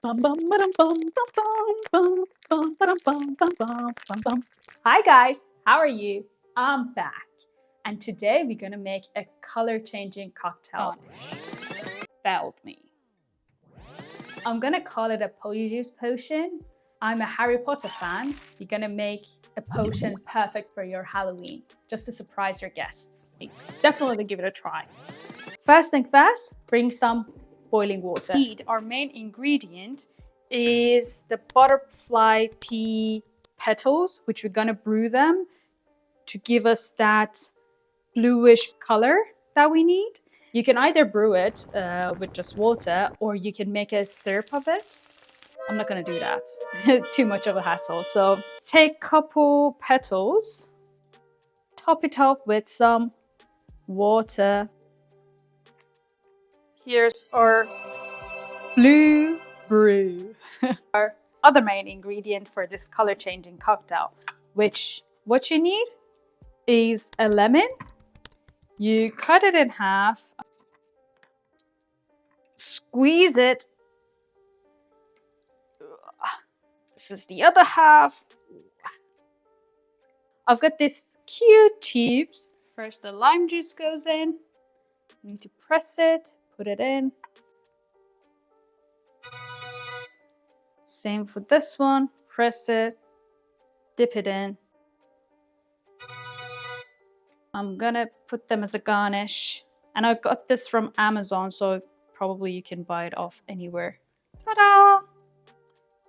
Hi guys, how are you? I'm back, and today we're gonna make a color-changing cocktail. Failed me. I'm gonna call it a Polyjuice Potion. I'm a Harry Potter fan. You're gonna make a potion perfect for your Halloween, just to surprise your guests. Definitely give it a try. First thing first, bring some boiling water. Our main ingredient is the butterfly pea petals, which we're gonna brew them to give us that bluish color that we need. You can either brew it with just water, or you can make a syrup of it. I'm not gonna do that. Too much of a hassle. So take a couple petals, top it up with some water. Here's our blue brew. Our other main ingredient for this color changing cocktail, which what you need is a lemon. You cut it in half, squeeze it. This is the other half. I've got these cute tubes. First the lime juice goes in. You need to press it, put it in. Same for this one. Press it, dip it in. I'm gonna put them as a garnish. And I got this from Amazon, so probably you can buy it off anywhere. Ta-da!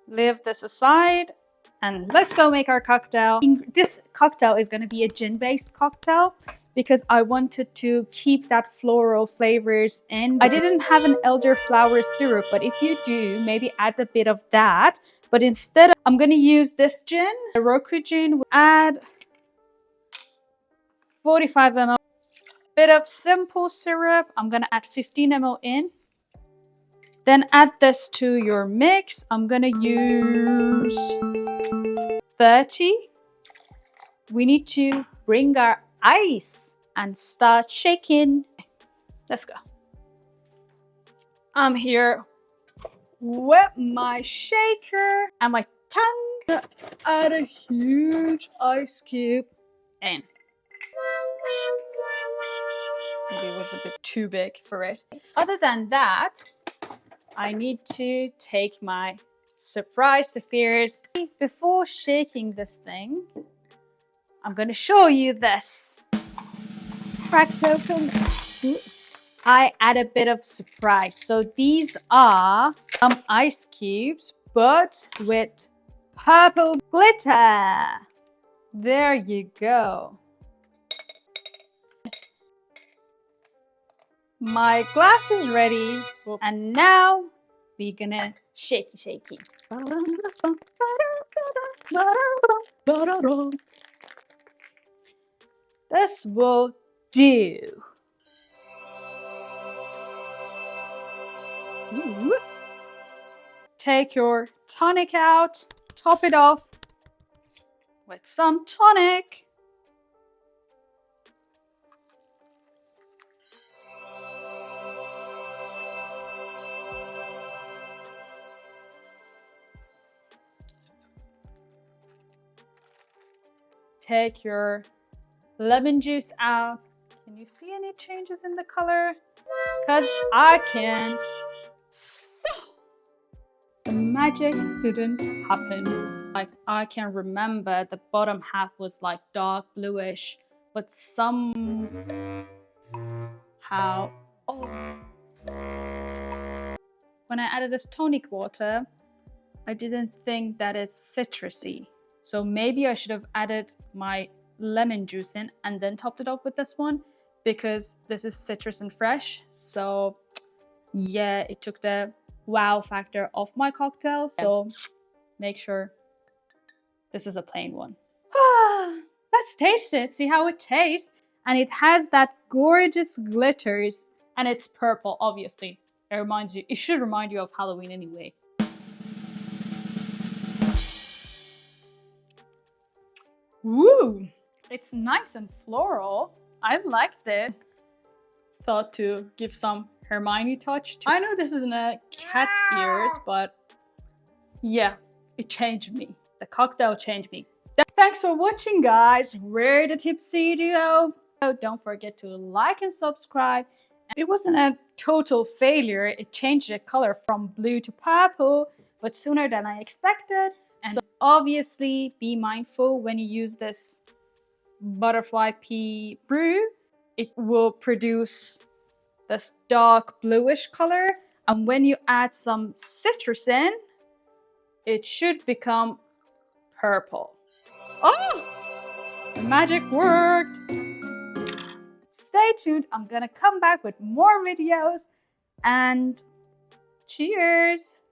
Leave this aside and let's go make our cocktail. This cocktail is gonna be a gin-based cocktail because I wanted to keep that floral flavors in. I didn't have an elderflower syrup, but if you do, maybe add a bit of that. But instead, I'm gonna use this gin, a Roku gin. Add 45 ml. Bit of simple syrup. I'm gonna add 15 ml in. Then add this to your mix. I'm gonna use 30. We need to bring our ice and start shaking. Let's go. I'm here with my shaker and my tongue. Add a huge ice cube in. Maybe it was a bit too big for it. Other than that, I need to take my surprise sapphires. Before shaking this thing, I'm gonna show you this. Cracked open. I add a bit of surprise. So these are some ice cubes, but with purple glitter. There you go. My glass is ready, and now we're gonna shakey. This will do. Take your tonic out, top it off with some tonic. Take your lemon juice out. Can you see any changes in the color? Because I can't. The magic didn't happen. Like, I can remember the bottom half was like dark bluish, but somehow, when I added this tonic water, I didn't think that it's citrusy. So maybe I should have added my lemon juice in and then topped it up with this one, because this is citrus and fresh. So yeah, it took the wow factor off my cocktail. So make sure this is a plain one. Let's taste it, see how it tastes. And it has that gorgeous glitters, and it's purple, obviously. It should remind you of Halloween anyway. Woo! It's nice and floral. I like this. Thought to give some Hermione touch. I know this isn't a cat ears, but Yeah, it changed me. The cocktail changed me. Thanks for watching, guys. We're the Tipsy Duo. Don't forget to like and subscribe. It wasn't a total failure. It changed the color from blue to purple, but sooner than I expected. And so obviously be mindful when you use this butterfly pea brew. It will produce this dark bluish color. And when you add some citrus in, it should become purple. Oh, the magic worked. Stay tuned. I'm gonna come back with more videos and cheers.